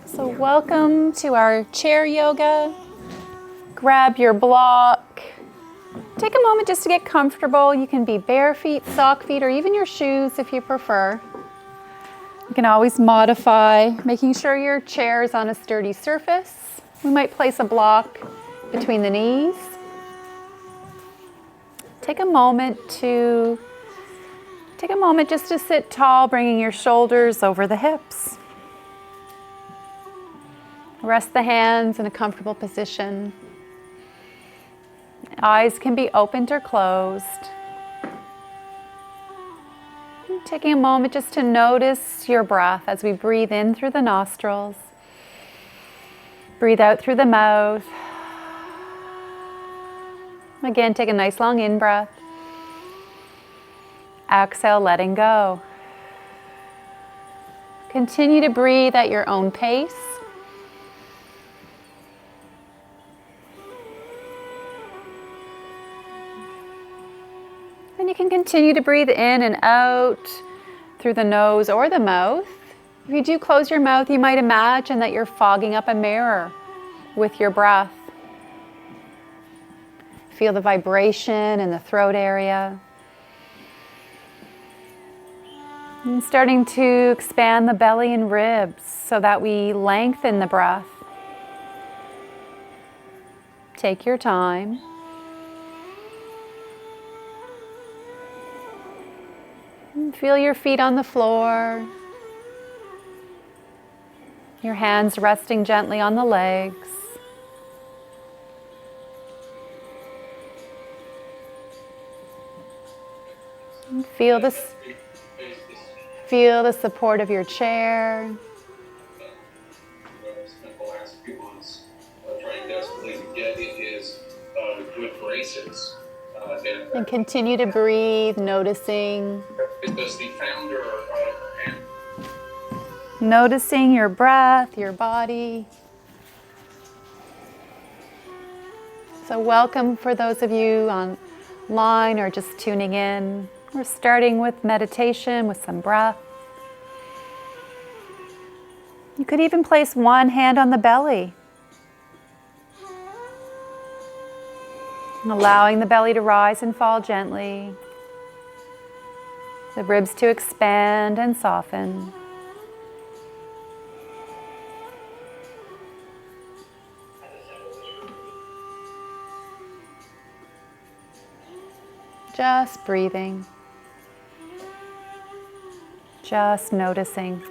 So welcome to our chair yoga. Grab your block. Take a moment just to get comfortable. You can be bare feet, sock feet, or even your shoes if you prefer. You can always modify, making sure your chair is on a sturdy surface. We might place a block between the knees. Take a moment just to sit tall, bringing your shoulders over the hips. Rest the hands in a comfortable position. Eyes can be opened or closed. And taking a moment just to notice your breath as we breathe in through the nostrils. Breathe out through the mouth. Again, take a nice long in-breath. Exhale, letting go. Continue to breathe at your own pace. And you can continue to breathe in and out through the nose or the mouth. If you do close your mouth, you might imagine that you're fogging up a mirror with your breath. Feel the vibration in the throat area. And starting to expand the belly and ribs so that we lengthen the breath. Take your time. And feel your feet on the floor. Your hands resting gently on the legs. And feel the support of your chair. Spent the last few months trying desperately to get in his good graces. And continue to breathe, noticing. As the founder and Noticing your breath, your body. So welcome for those of you online or just tuning in. We're starting with meditation, with some breath. You could even place one hand on the belly, allowing the belly to rise and fall gently, the ribs to expand and soften. Just breathing, just noticing,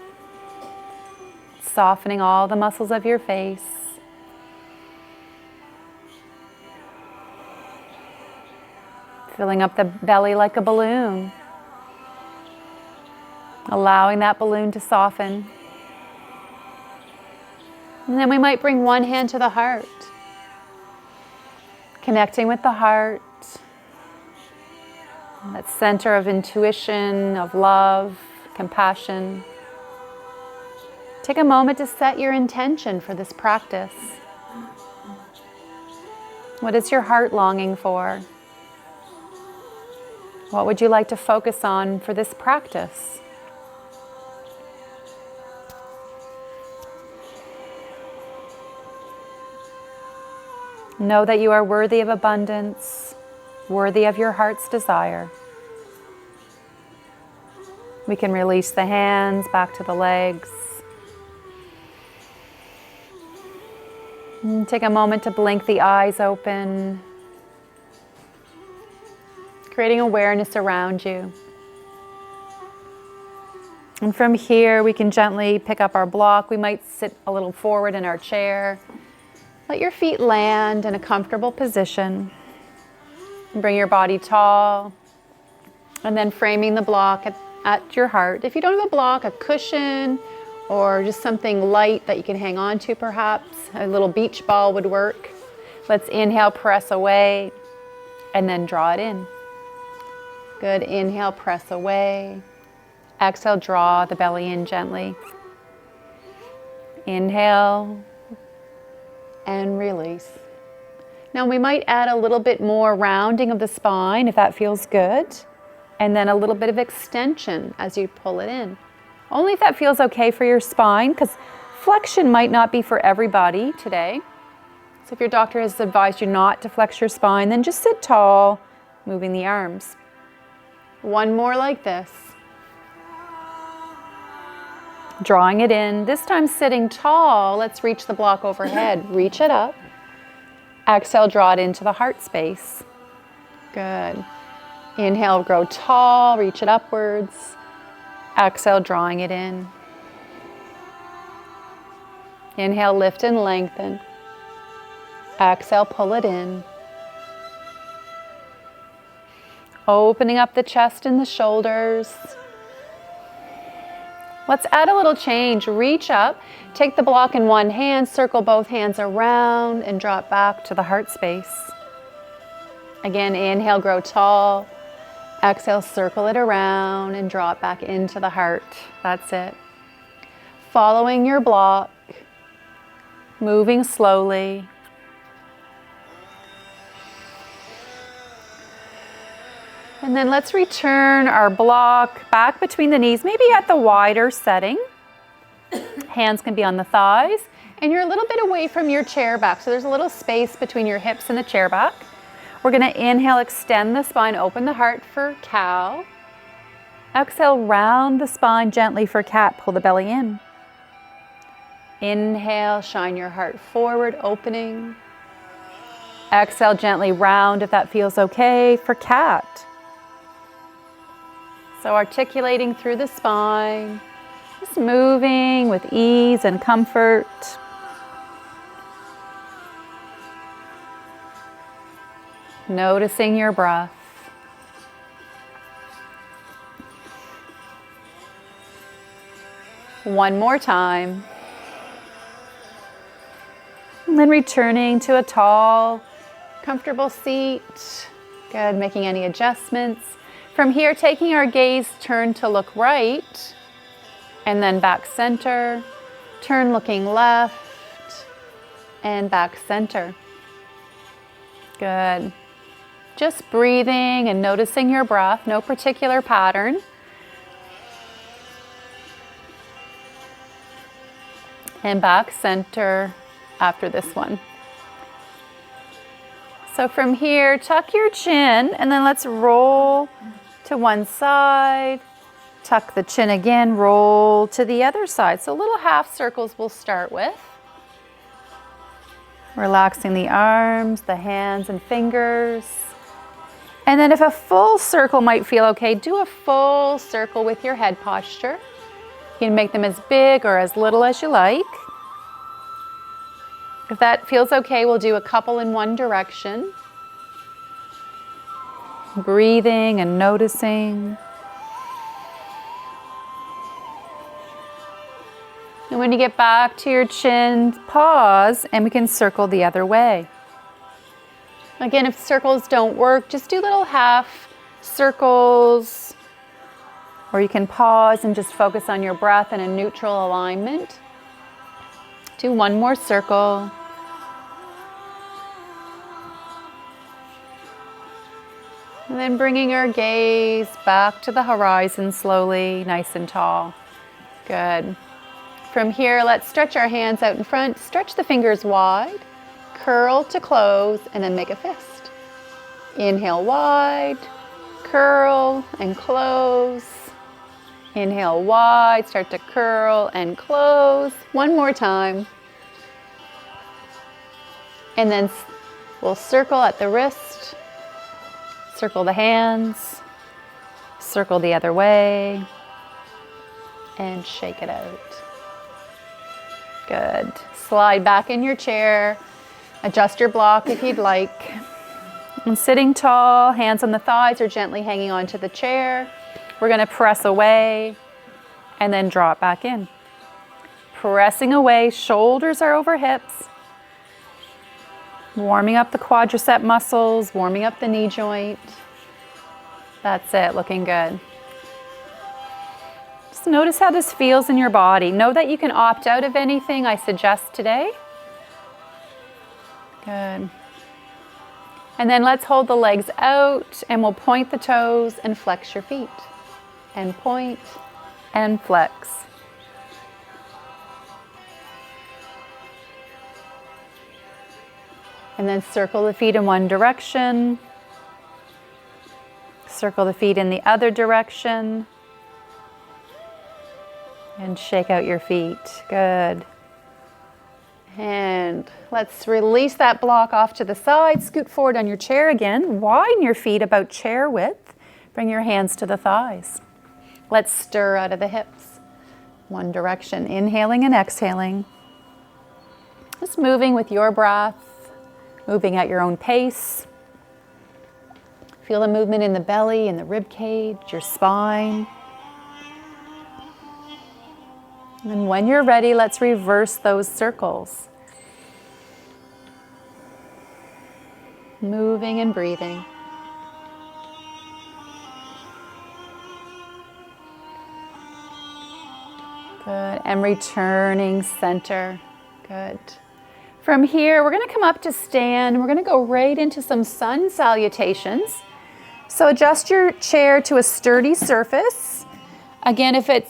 softening all the muscles of your face. Filling up the belly like a balloon, allowing that balloon to soften. And then we might bring one hand to the heart, connecting with the heart, that center of intuition, of love, compassion. Take a moment to set your intention for this practice. What is your heart longing for? What would you like to focus on for this practice? Know that you are worthy of abundance, worthy of your heart's desire. We can release the hands back to the legs. And take a moment to blink the eyes open, creating awareness around you. And from here, we can gently pick up our block. We might sit a little forward in our chair. Let your feet land in a comfortable position. Bring your body tall, and then framing the block at your heart. If you don't have a block, a cushion, or just something light that you can hang on to perhaps, a little beach ball would work. Let's inhale, press away, and then draw it in. Good, inhale, press away. Exhale, draw the belly in gently. Inhale, and release. Now we might add a little bit more rounding of the spine if that feels good. And then a little bit of extension as you pull it in. Only if that feels okay for your spine, because flexion might not be for everybody today. So if your doctor has advised you not to flex your spine, then just sit tall, moving the arms. One more like this. Drawing it in. This time sitting tall. Let's reach the block overhead. Reach it up. Exhale, draw it into the heart space. Good. Inhale, grow tall, reach it upwards. Exhale, drawing it in. Inhale, lift and lengthen. Exhale, pull it in. Opening up the chest and the shoulders. Let's add a little change. Reach up, take the block in one hand, circle both hands around, and drop back to the heart space. Again, inhale, grow tall. Exhale, circle it around and draw it back into the heart. That's it. Following your block, moving slowly. And then let's return our block back between the knees, maybe at the wider setting. Hands can be on the thighs, and you're a little bit away from your chair back. So there's a little space between your hips and the chair back. We're going to inhale, extend the spine, open the heart for cow. Exhale, round the spine gently for cat, pull the belly in. Inhale, shine your heart forward, opening. Exhale, gently round if that feels okay for cat. So articulating through the spine, just moving with ease and comfort. Noticing your breath. One more time. And then returning to a tall, comfortable seat. Good, making any adjustments. From here, taking our gaze, turn to look right, and then back center. Turn looking left, and back center. Good. Just breathing and noticing your breath, no particular pattern. And back center after this one. So from here, tuck your chin, and then let's roll to one side. Tuck the chin again, roll to the other side. So little half circles we'll start with. Relaxing the arms, the hands and fingers. And then if a full circle might feel okay, do a full circle with your head posture. You can make them as big or as little as you like. If that feels okay, we'll do a couple in one direction. Breathing and noticing. And when you get back to your chin, pause, and we can circle the other way. Again, if circles don't work, just do little half circles, or you can pause and just focus on your breath in a neutral alignment. Do one more circle. And then bringing our gaze back to the horizon slowly, nice and tall. Good. From here, let's stretch our hands out in front, stretch the fingers wide, curl to close, and then make a fist. Inhale wide, curl and close. Inhale wide, start to curl and close. One more time. And then we'll circle at the wrist, circle the hands, circle the other way, and shake it out. Good. Slide back in your chair. Adjust your block if you'd like. And sitting tall, hands on the thighs or gently hanging onto the chair. We're going to press away and then draw it back in. Pressing away, shoulders are over hips. Warming up the quadricep muscles, warming up the knee joint. That's it, looking good. Just notice how this feels in your body. Know that you can opt out of anything I suggest today. Good. And then let's hold the legs out and we'll point the toes and flex your feet. And point and flex. And then circle the feet in one direction. Circle the feet in the other direction. And shake out your feet. Good. And let's release that block off to the side. Scoot forward on your chair again. Widen your feet about chair width. Bring your hands to the thighs. Let's stir out of the hips. One direction. Inhaling and exhaling. Just moving with your breath. Moving at your own pace. Feel the movement in the belly, in the rib cage, your spine. And when you're ready, let's reverse those circles. Moving and breathing. Good. And returning center. Good. From here, we're going to come up to stand. We're going to go right into some sun salutations. So adjust your chair to a sturdy surface. Again, if it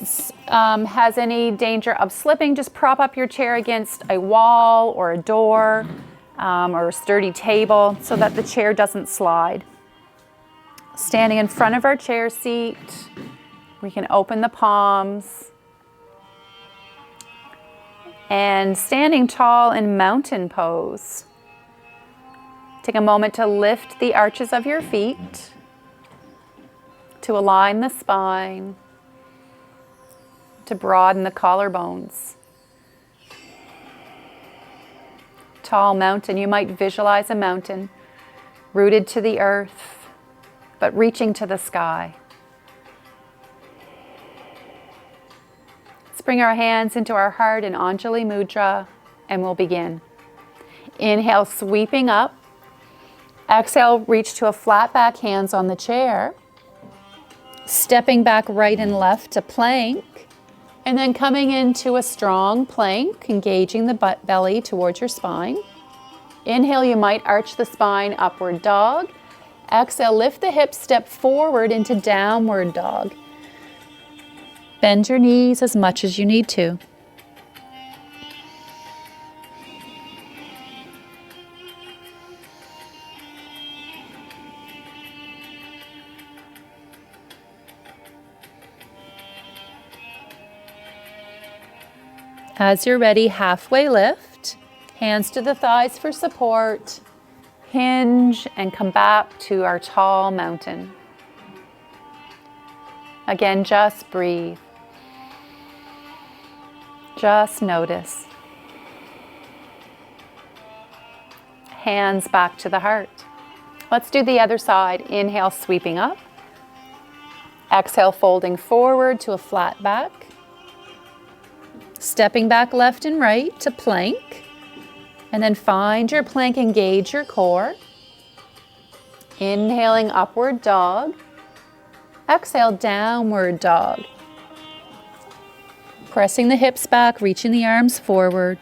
has any danger of slipping, just prop up your chair against a wall or a door or a sturdy table so that the chair doesn't slide. Standing in front of our chair seat, we can open the palms. And standing tall in mountain pose. Take a moment to lift the arches of your feet, to align the spine, to broaden the collarbones. Tall mountain, you might visualize a mountain rooted to the earth, but reaching to the sky. Bring our hands into our heart in Anjali Mudra, and we'll begin. Inhale, sweeping up. Exhale, reach to a flat back, hands on the chair. Stepping back right and left to plank. And then coming into a strong plank, engaging the belly towards your spine. Inhale, you might arch the spine, upward dog. Exhale, lift the hips, step forward into downward dog. Bend your knees as much as you need to. As you're ready, halfway lift, hands to the thighs for support, hinge and come back to our tall mountain. Again, just breathe. Just notice. Hands back to the heart. Let's do the other side. Inhale, sweeping up. Exhale, folding forward to a flat back. Stepping back left and right to plank. And then find your plank, engage your core. Inhaling, upward dog. Exhale, downward dog. Pressing the hips back, reaching the arms forward.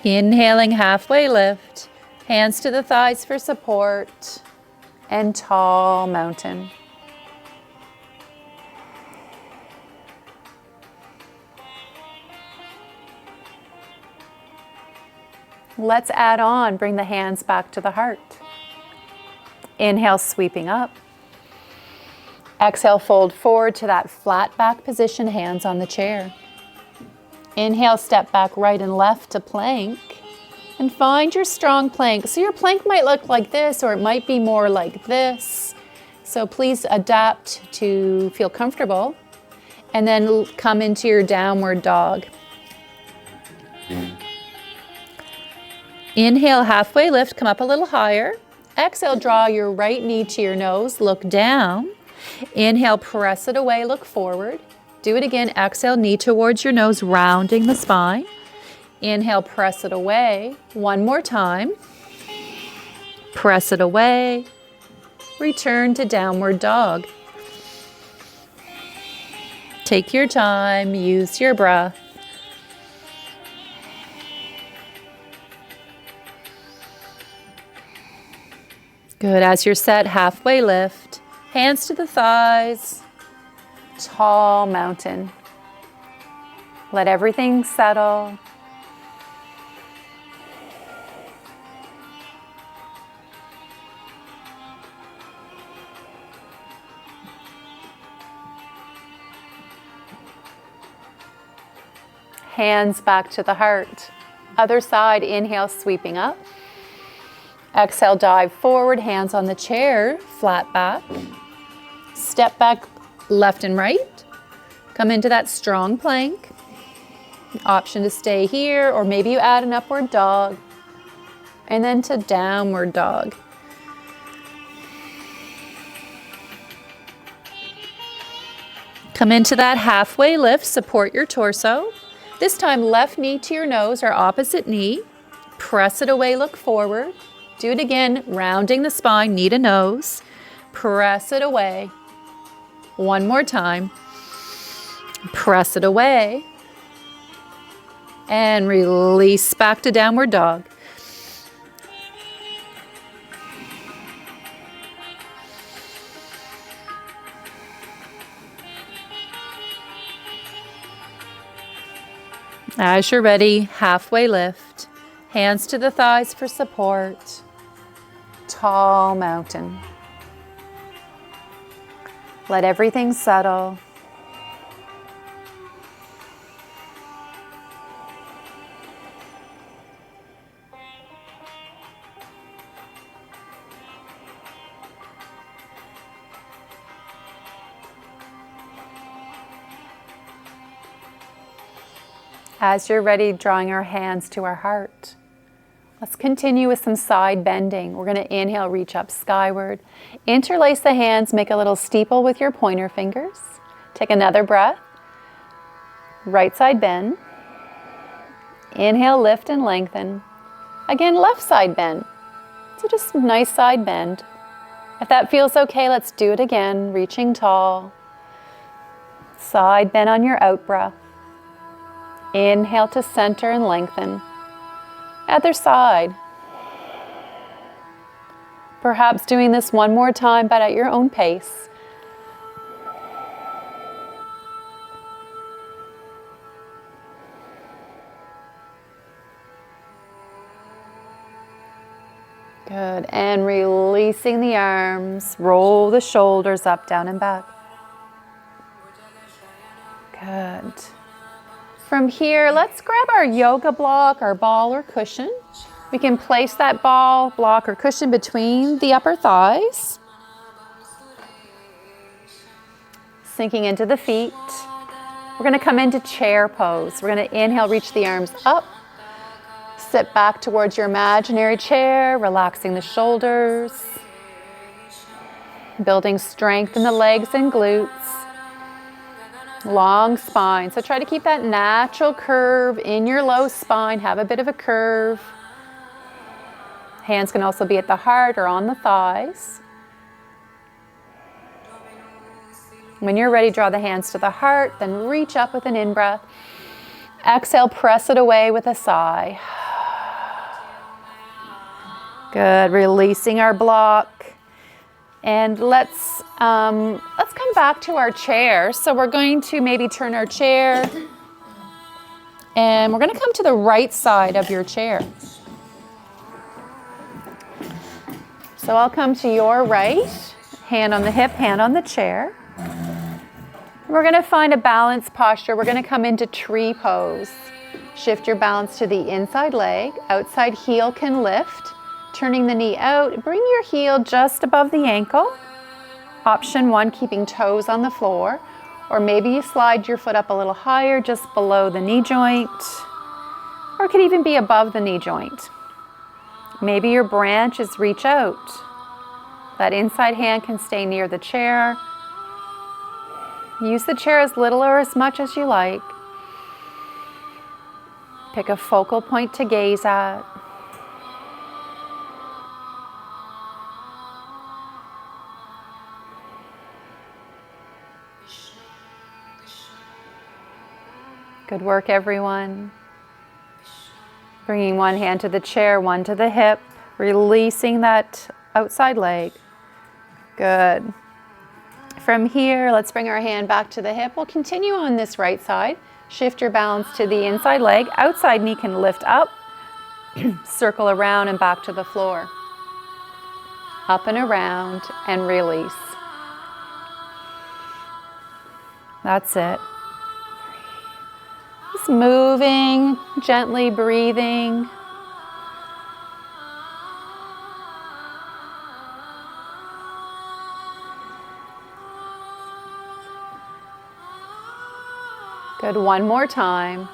Inhaling, halfway lift. Hands to the thighs for support. And tall mountain. Let's add on, bring the hands back to the heart. Inhale, sweeping up. Exhale, fold forward to that flat back position, hands on the chair. Inhale, step back right and left to plank. And find your strong plank. So your plank might look like this, or it might be more like this. So please adapt to feel comfortable. And then come into your downward dog. Inhale, halfway lift, come up a little higher. Exhale, draw your right knee to your nose, look down. Inhale, press it away, look forward. Do it again, exhale, knee towards your nose, rounding the spine. Inhale, press it away. One more time. Press it away. Return to downward dog. Take your time, use your breath. Good. As you're set, halfway lift. Hands to the thighs. Tall mountain. Let everything settle. Hands back to the heart. Other side, inhale, sweeping up. Exhale, dive forward, hands on the chair, flat back. Step back left and right. Come into that strong plank. Option to stay here, or maybe you add an upward dog. And then to downward dog. Come into that halfway lift, support your torso. This time, left knee to your nose or opposite knee. Press it away, look forward. Do it again, rounding the spine, knee to nose. Press it away. One more time. Press it away. And release back to downward dog. As you're ready, halfway lift. Hands to the thighs for support. Tall mountain. Let everything settle. As you're ready, drawing our hands to our heart. Let's continue with some side bending. We're going to inhale, reach up skyward. Interlace the hands, make a little steeple with your pointer fingers. Take another breath. Right side bend. Inhale, lift and lengthen. Again, left side bend. So just nice side bend. If that feels okay, let's do it again, reaching tall. Side bend on your out breath. Inhale to center and lengthen. Other side. Perhaps doing this one more time, but at your own pace. Good. And releasing the arms. Roll the shoulders up, down, and back. Good. From here, let's grab our yoga block, our ball or cushion. We can place that ball, block, or cushion between the upper thighs. Sinking into the feet. We're going to come into chair pose. We're going to inhale, reach the arms up. Sit back towards your imaginary chair, relaxing the shoulders. Building strength in the legs and glutes. Long spine. So try to keep that natural curve in your low spine. Have a bit of a curve. Hands can also be at the heart or on the thighs. When you're ready, draw the hands to the heart, then reach up with an in-breath. Exhale, press it away with a sigh. Good. Releasing our block. And let's come back to our chair. So we're going to maybe turn our chair and we're going to come to the right side of your chair. So I'll come to your right, hand on the hip, hand on the chair. We're going to find a balanced posture. We're going to come into tree pose. Shift your balance to the inside leg. Outside heel can lift. Turning the knee out, bring your heel just above the ankle. Option 1, keeping toes on the floor. Or maybe you slide your foot up a little higher, just below the knee joint. Or it could even be above the knee joint. Maybe your branches reach out. That inside hand can stay near the chair. Use the chair as little or as much as you like. Pick a focal point to gaze at. Good work, everyone. Bringing one hand to the chair, one to the hip, releasing that outside leg. Good. From here, let's bring our hand back to the hip. We'll continue on this right side. Shift your balance to the inside leg. Outside knee can lift up, circle around and back to the floor. Up and around and release. That's it. Just moving, gently breathing. Good, one more time.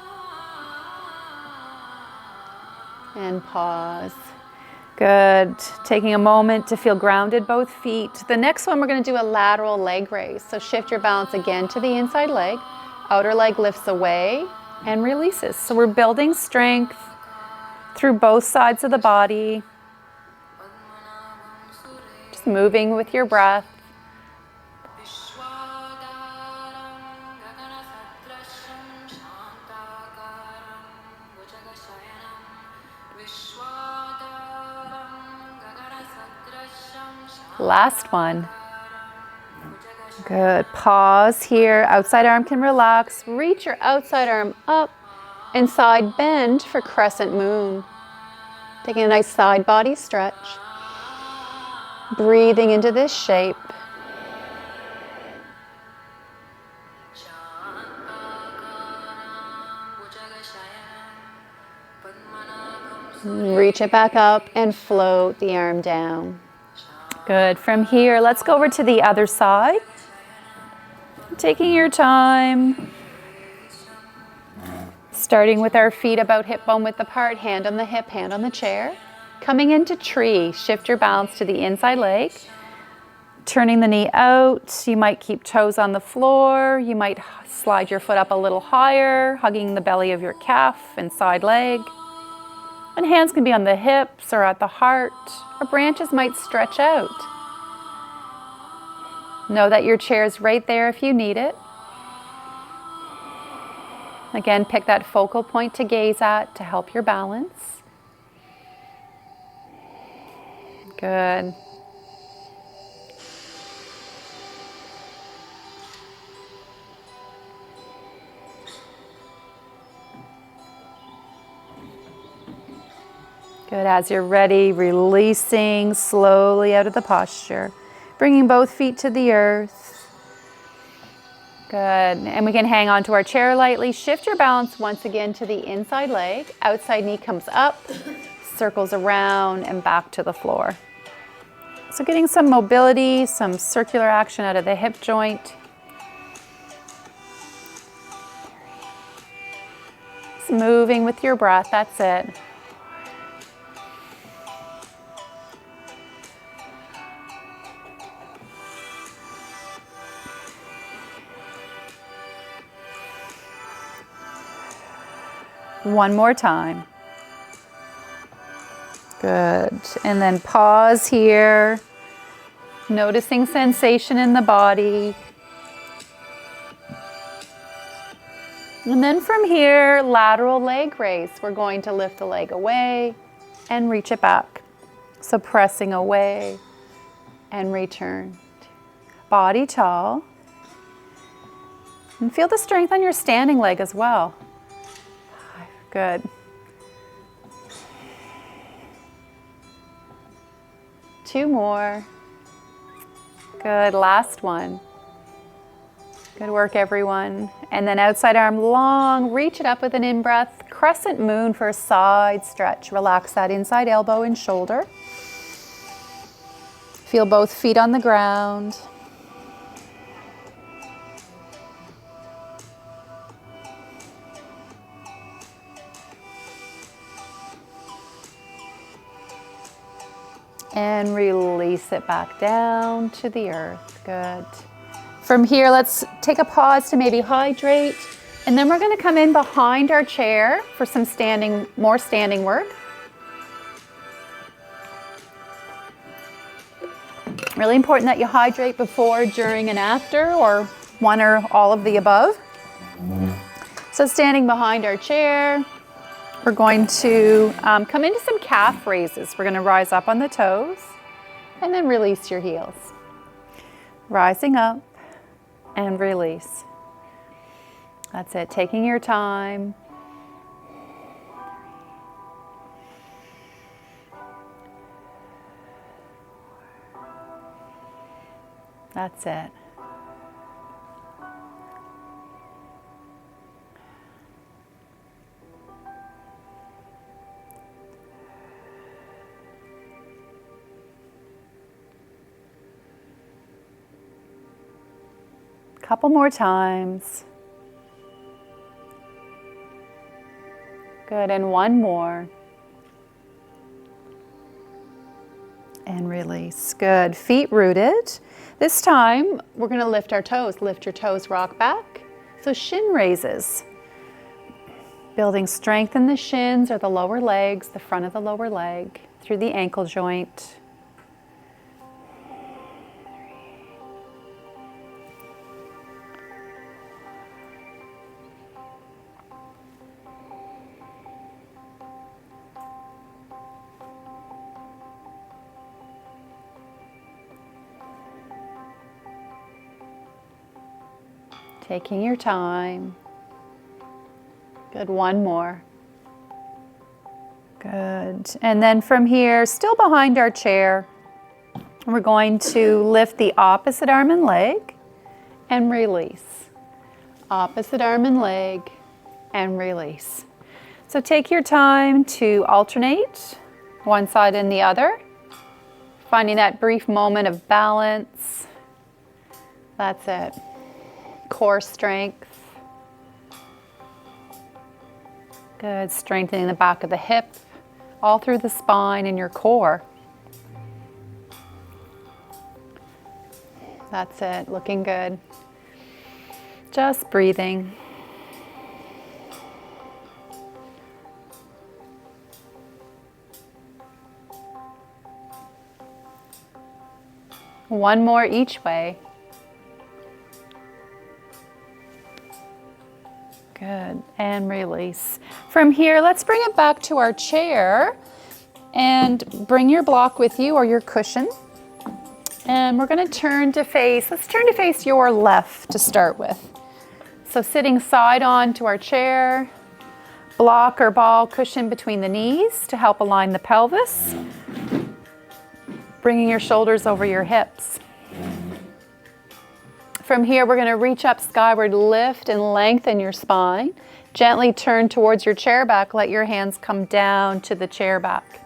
And pause. Good, taking a moment to feel grounded, both feet. The next one, we're going to do a lateral leg raise. So shift your balance again to the inside leg. Outer leg lifts away and releases. So we're building strength through both sides of the body. Just moving with your breath. Last one. Good. Pause here. Outside arm can relax. Reach your outside arm up and side bend for crescent moon. Taking a nice side body stretch. Breathing into this shape. Reach it back up and float the arm down. Good. From here, let's go over to the other side. Taking your time. Starting with our feet about hip bone width apart, hand on the hip, hand on the chair. Coming into tree, shift your balance to the inside leg. Turning the knee out. You might keep toes on the floor. You might slide your foot up a little higher, hugging the belly of your calf and side leg. And hands can be on the hips or at the heart, or branches might stretch out. Know that your chair is right there if you need it. Again, pick that focal point to gaze at to help your balance. Good. Good, as you're ready, releasing slowly out of the posture. Bringing both feet to the earth. Good, and we can hang on to our chair lightly. Shift your balance once again to the inside leg. Outside knee comes up, circles around and back to the floor. So getting some mobility, some circular action out of the hip joint. Just moving with your breath, that's it. One more time. Good. And then pause here. Noticing sensation in the body. And then from here, lateral leg raise. We're going to lift the leg away and reach it back. So pressing away and return. Body tall. And feel the strength on your standing leg as well. Good. Two more. Good, last one. Good work, everyone. And then outside arm long, reach it up with an in-breath. Crescent moon for a side stretch. Relax that inside elbow and shoulder. Feel both feet on the ground. And release it back down to the earth. Good. From here, let's take a pause to maybe hydrate. And then we're going to come in behind our chair for some more standing work. Really important that you hydrate before, during, and after, or one or all of the above. So standing behind our chair, we're going to come into some calf raises. We're going to rise up on the toes and then release your heels. Rising up and release. That's it, taking your time. That's it. Couple more times. Good, and one more. And release. Good. Feet rooted. This time, we're going to lift our toes. Lift your toes, rock back. So shin raises. Building strength in the shins or the lower legs, the front of the lower leg, through the ankle joint. Taking your time. Good, one more. Good. And then from here, still behind our chair, we're going to lift the opposite arm and leg and release. Opposite arm and leg and release. So take your time to alternate one side and the other, finding that brief moment of balance. That's it. Core strength. Good, strengthening the back of the hip, all through the spine and your core. That's it, looking good. Just breathing. One more each way. Good, and release. From here, let's bring it back to our chair and bring your block with you or your cushion. And we're going to turn to face, let's turn to face your left to start with. So sitting side on to our chair, block or ball cushion between the knees to help align the pelvis. Bringing your shoulders over your hips. From here, we're going to reach up skyward, lift and lengthen your spine. Gently turn towards your chair back. Let your hands come down to the chair back.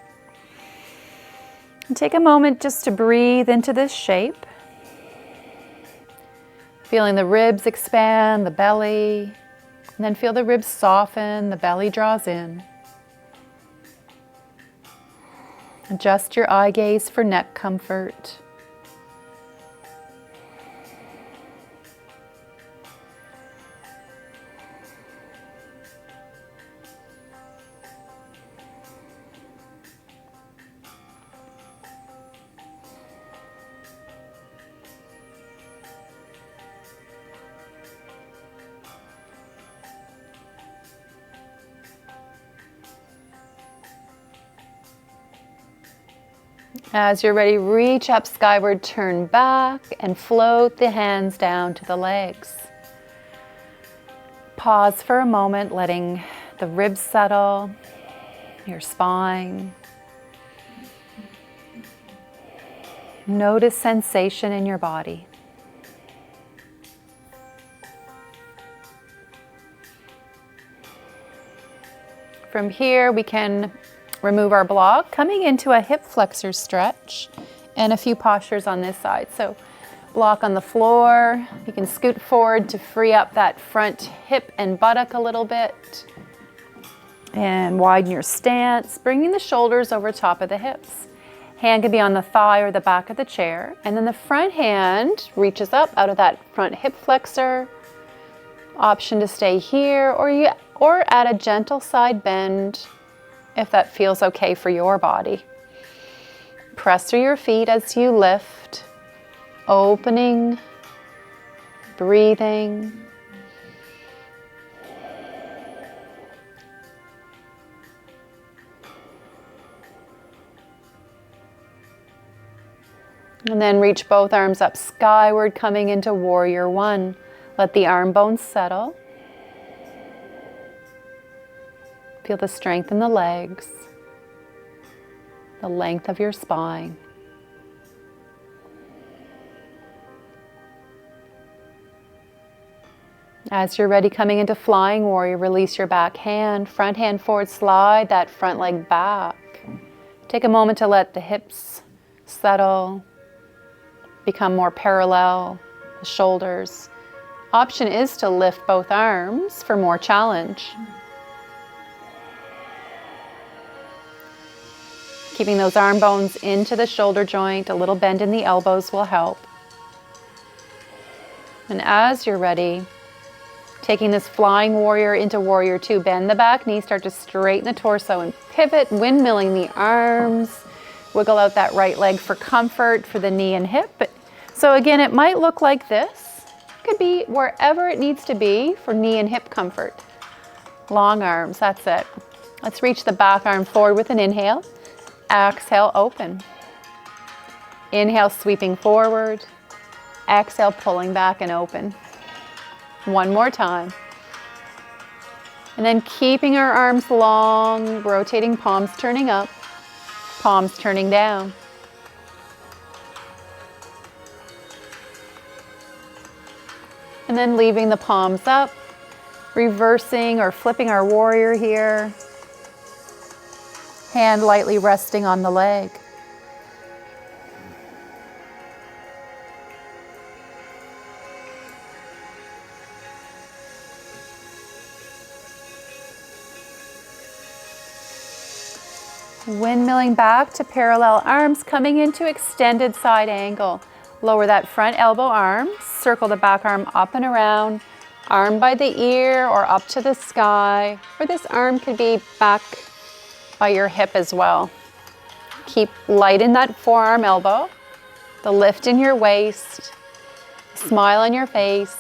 And take a moment just to breathe into this shape. Feeling the ribs expand, the belly, and then feel the ribs soften, the belly draws in. Adjust your eye gaze for neck comfort. As you're ready, reach up skyward, turn back, and float the hands down to the legs. Pause for a moment, letting the ribs settle, your spine. Notice sensation in your body. From here, we can remove our block, coming into a hip flexor stretch and a few postures on this side. So block on the floor, you can scoot forward to free up that front hip and buttock a little bit and widen your stance, bringing the shoulders over top of the hips. Hand can be on the thigh or the back of the chair, and then the front hand reaches up out of that front hip flexor. Option to stay here or add a gentle side bend if that feels okay for your body. Press through your feet as you lift, opening, breathing. And then reach both arms up skyward, coming into warrior one. Let the arm bones settle. Feel the strength in the legs, the length of your spine. As you're ready, coming into flying warrior, release your back hand, front hand forward, slide that front leg back. Take a moment to let the hips settle, become more parallel, the shoulders. Option is to lift both arms for more challenge. Keeping those arm bones into the shoulder joint, a little bend in the elbows will help. And as you're ready, taking this flying warrior into warrior two, bend the back knee, start to straighten the torso and pivot, windmilling the arms. Wiggle out that right leg for comfort for the knee and hip. So again, it might look like this. It could be wherever it needs to be for knee and hip comfort. Long arms, that's it. Let's reach the back arm forward with an inhale. Exhale, open. Inhale, sweeping forward. Exhale, pulling back and open. One more time. And then keeping our arms long, rotating palms turning up, palms turning down. And then leaving the palms up, reversing or flipping our warrior here. Hand lightly resting on the leg. Windmilling back to parallel arms, coming into extended side angle. Lower that front elbow arm, circle the back arm up and around, arm by the ear or up to the sky, or this arm could be back by your hip as well. Keep light in that forearm elbow, the lift in your waist, smile on your face.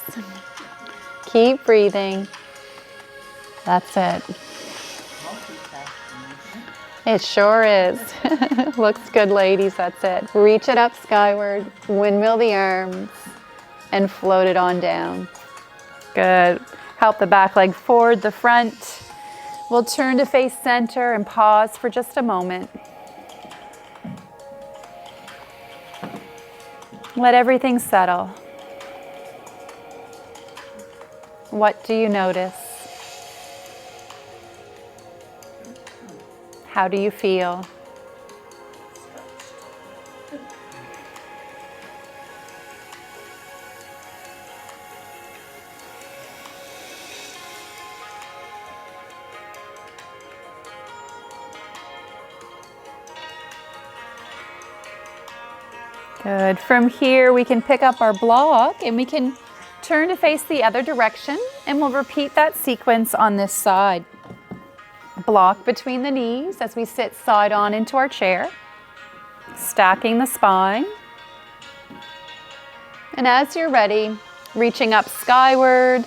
Keep breathing. That's it. It sure is. Looks good, ladies. That's it. Reach it up skyward, windmill the arms, and float it on down. Good. Help the back leg forward, the front. We'll turn to face center and pause for just a moment. Let everything settle. What do you notice? How do you feel? Good. From here, we can pick up our block and we can turn to face the other direction, and we'll repeat that sequence on this side. Block between the knees as we sit side on into our chair, stacking the spine. And as you're ready, reaching up skyward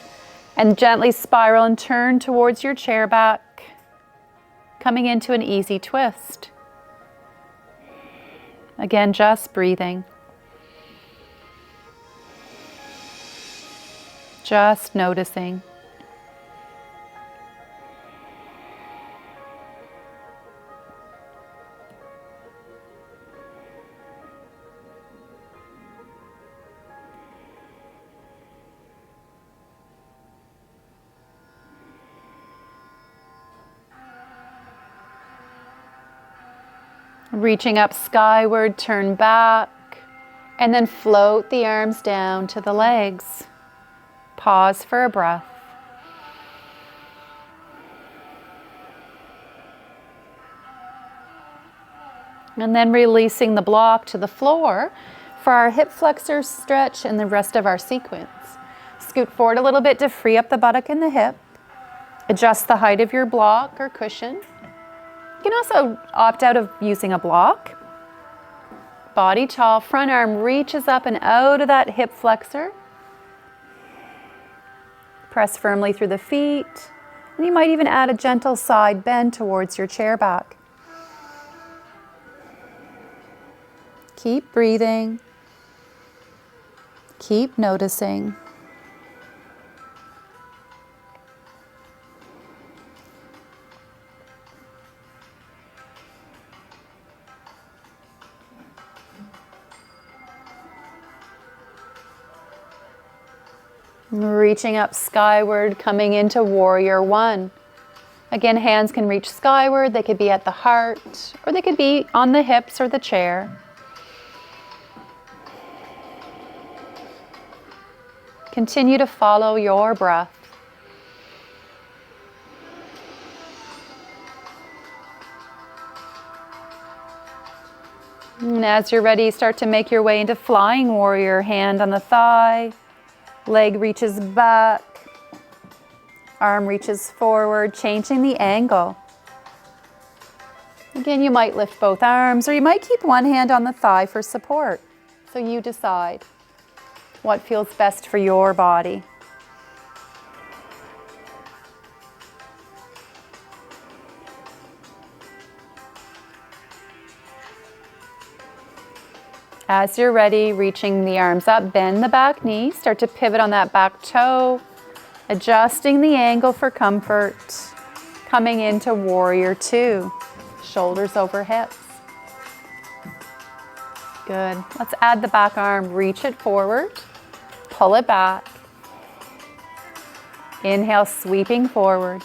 and gently spiral and turn towards your chair back, coming into an easy twist. Again, just breathing. Just noticing. Reaching up skyward, turn back, and then float the arms down to the legs. Pause for a breath. And then releasing the block to the floor for our hip flexor stretch and the rest of our sequence. Scoot forward a little bit to free up the buttock and the hip. Adjust the height of your block or cushion. You can also opt out of using a block. Body tall, front arm reaches up and out of that hip flexor. Press firmly through the feet. And you might even add a gentle side bend towards your chair back. Keep breathing. Keep noticing. Reaching up skyward, coming into warrior one. Again, hands can reach skyward. They could be at the heart, or they could be on the hips or the chair. Continue to follow your breath. And as you're ready, start to make your way into flying warrior. Hand on the thigh, leg reaches back, arm reaches forward, changing the angle. Again, you might lift both arms, or you might keep one hand on the thigh for support. So you decide what feels best for your body. As you're ready, reaching the arms up, bend the back knee, start to pivot on that back toe, adjusting the angle for comfort, coming into warrior two, shoulders over hips. Good. Let's add the back arm, reach it forward, pull it back. Inhale, sweeping forward.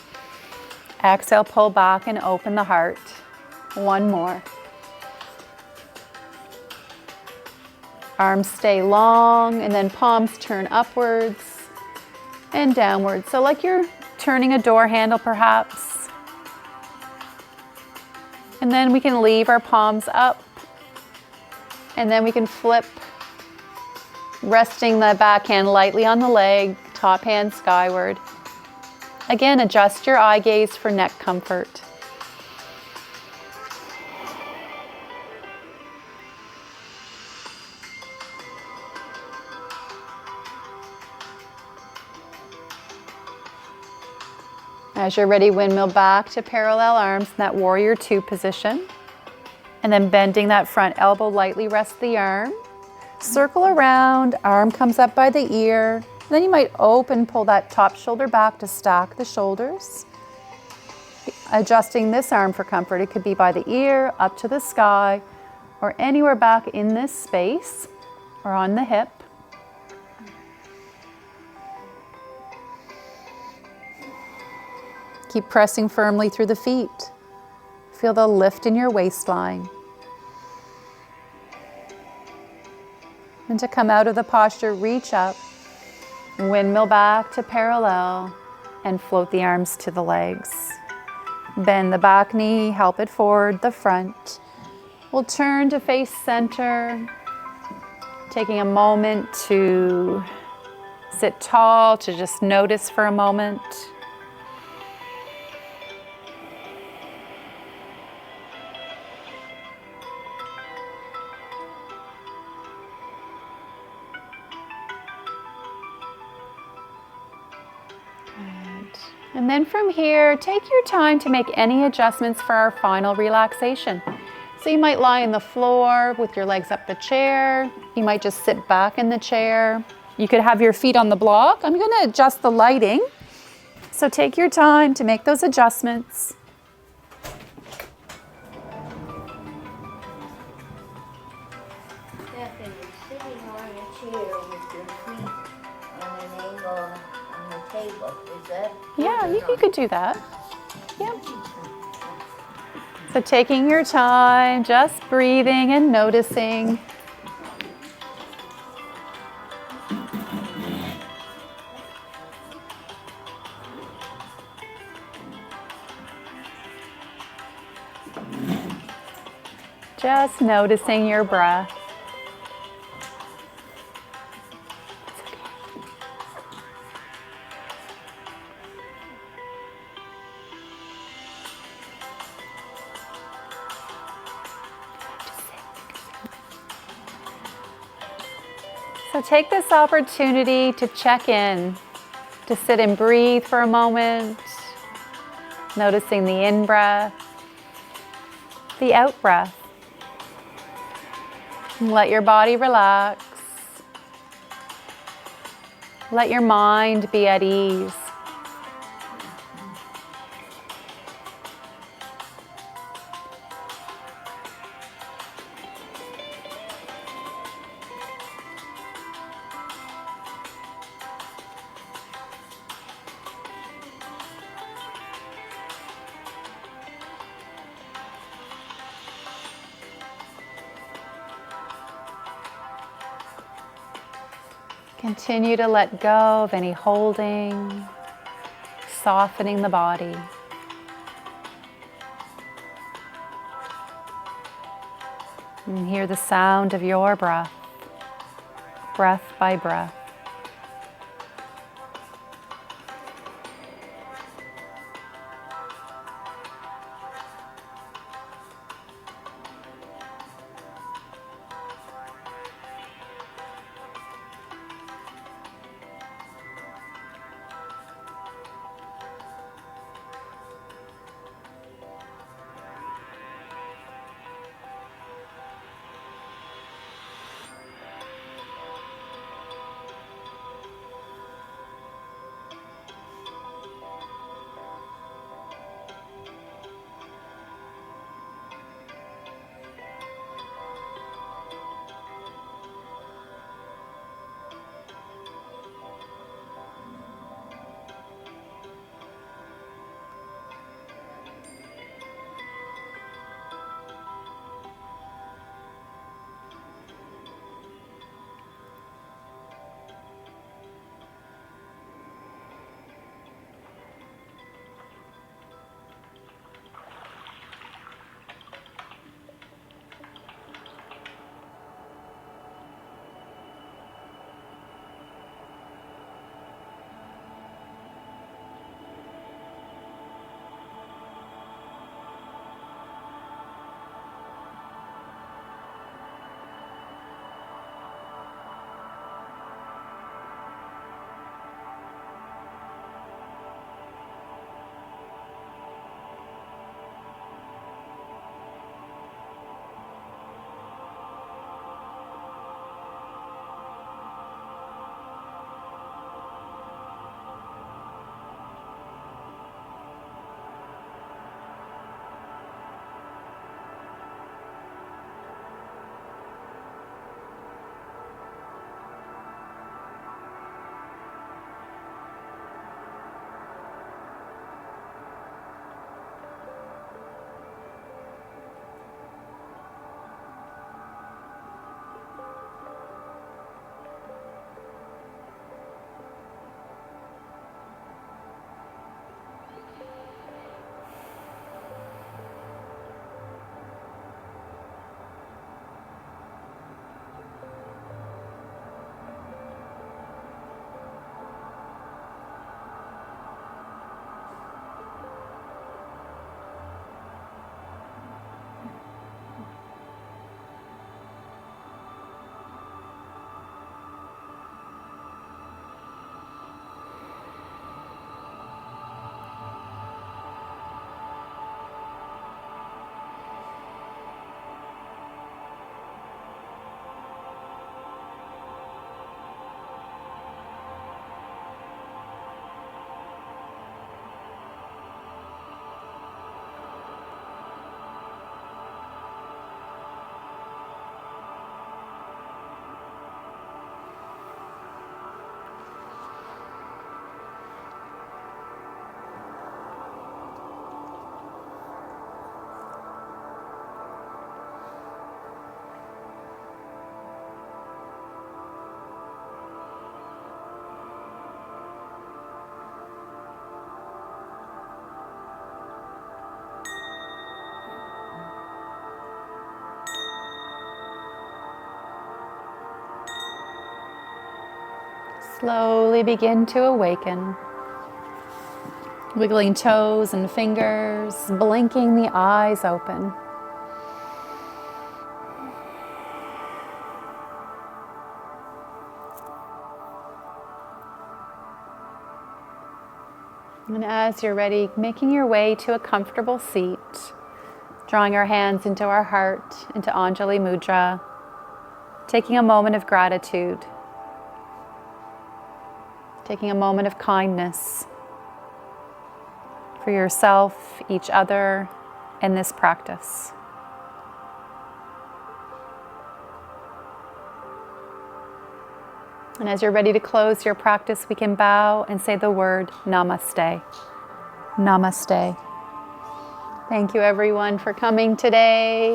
Exhale, pull back and open the heart. One more. Arms stay long, and then palms turn upwards and downwards. So like you're turning a door handle perhaps. And then we can leave our palms up, and then we can flip, resting the back hand lightly on the leg, top hand skyward. Again, adjust your eye gaze for neck comfort. As you're ready, windmill back to parallel arms in that warrior two position. And then bending that front elbow, lightly rest the arm. Circle around, arm comes up by the ear. Then you might open, pull that top shoulder back to stack the shoulders. Adjusting this arm for comfort. It could be by the ear, up to the sky, or anywhere back in this space, or on the hip. Keep pressing firmly through the feet. Feel the lift in your waistline. And to come out of the posture, reach up, windmill back to parallel, and float the arms to the legs. Bend the back knee, help it forward, the front. We'll turn to face center, taking a moment to sit tall, to just notice for a moment. And then from here, take your time to make any adjustments for our final relaxation. So you might lie on the floor with your legs up the chair. You might just sit back in the chair. You could have your feet on the block. I'm going to adjust the lighting. So take your time to make those adjustments. Cathy, you're sitting on a chair with your feet on an angle on the table. Is that? Yeah, you could do that. Yeah. So taking your time, just breathing and noticing. Just noticing your breath. So take this opportunity to check in, to sit and breathe for a moment, noticing the in-breath, the out-breath. Let your body relax. Let your mind be at ease. Continue to let go of any holding, softening the body. And hear the sound of your breath, breath by breath. Slowly begin to awaken. Wiggling toes and fingers, blinking the eyes open. And as you're ready, making your way to a comfortable seat, drawing our hands into our heart, into Anjali Mudra, taking a moment of gratitude. Taking a moment of kindness for yourself, each other, in this practice. And as you're ready to close your practice, we can bow and say the word Namaste. Namaste. Thank you everyone for coming today.